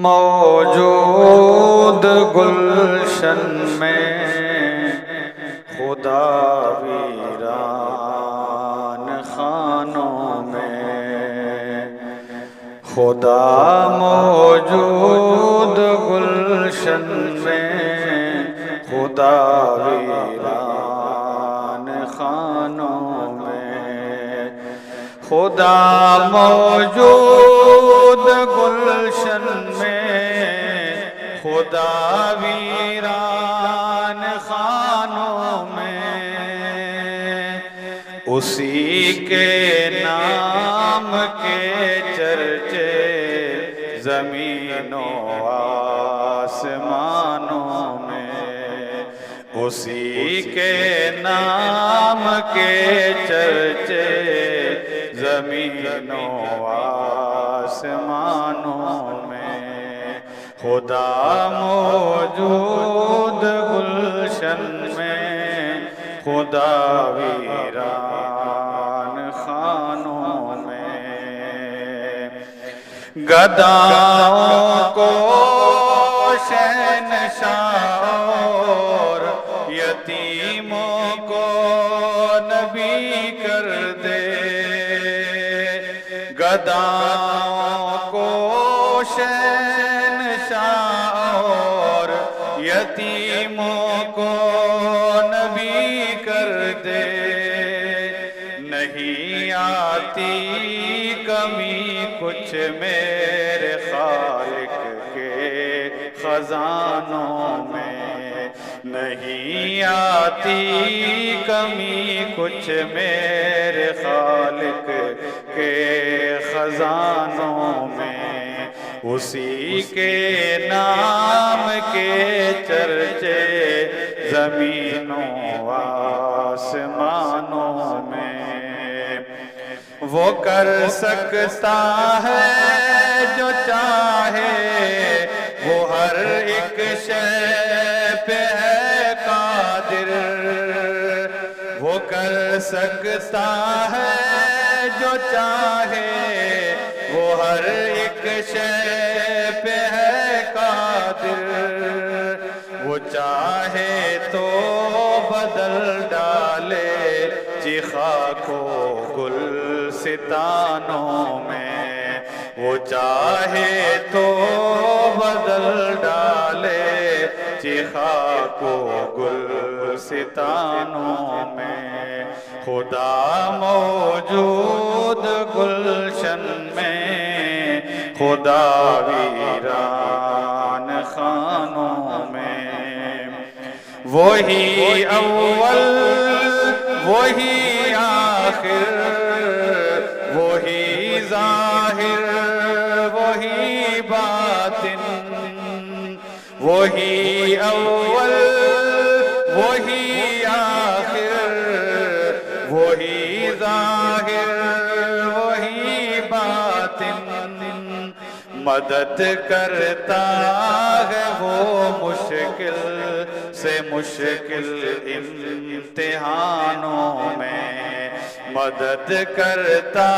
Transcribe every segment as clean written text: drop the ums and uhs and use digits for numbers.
موجود گلشن میں خدا ویران خانوں میں، خدا موجود گلشن میں خدا ویران خانوں میں، خدا موجود گلشن میں خدا ویران خانوں میں، اسی کے نام کے چرچے زمین و آسمانوں میں، اسی کے نام کے چرچے زمین و آسمانوں میں، خدا موجود گلشن میں خدا ویران خانوں میں، گداؤں کو شہنشاہ اور یتیموں کو نبی کر دے، گداؤں کو شہنشاہ اور یتیموں کو نبی کر دے، نہیں آتی کمی کچھ میرے خالق کے خزانوں میں، نہیں آتی کمی کچھ میرے خالق کے خزانوں میں، اسی کے نام کے چرچے زمین و آسمانوں میں، وہ کر سکتا ہے جو چاہے، وہ ہر ایک شے پہ ہے قادر، وہ کر سکتا ہے جو چاہے، وہ ہر ایک شے پہ ہے قادر، وہ چاہے تو بدل ڈالے خاک و گلستانوں میں، وہ چاہے تو بدل ڈالے خاک و گلستانوں میں، خدا موجود گلشن میں خدا ویران خانوں میں، وہی اول وہی آخر وہی ظاہر وہی باطن، وہی اول وہی آخر وہی ظاہر وہی باطن، مدد کرتا ہے وہ مشکل سے مشکل امتحانوں میں، مدد کرتا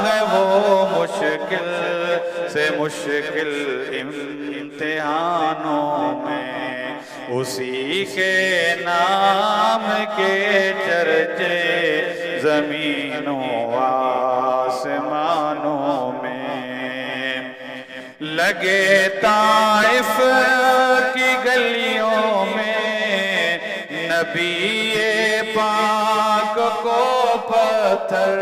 ہے وہ مشکل سے مشکل امتحانوں میں، اسی کے نام کے چرچے زمین و آسمانوں میں، لگے طائف کی گلیوں میں نبی پاک کو پتھر،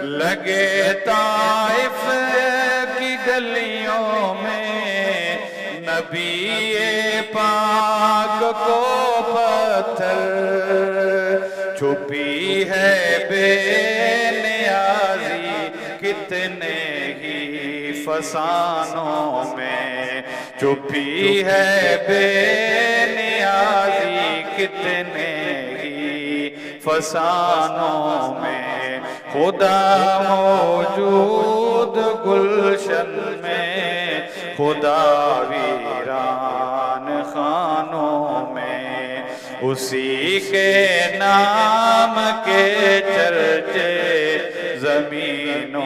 لگے طائف کی گلیوں میں نبی پاک کو پتھر، چھپی ہے بے نیازی کتنے ہی فسانوں میں، چھپی ہے بے نیازی کتنے ہی فسانوں میں، خدا موجود گلشن میں خدا ویران خانوں میں، اسی کے نام کے چرچے زمین و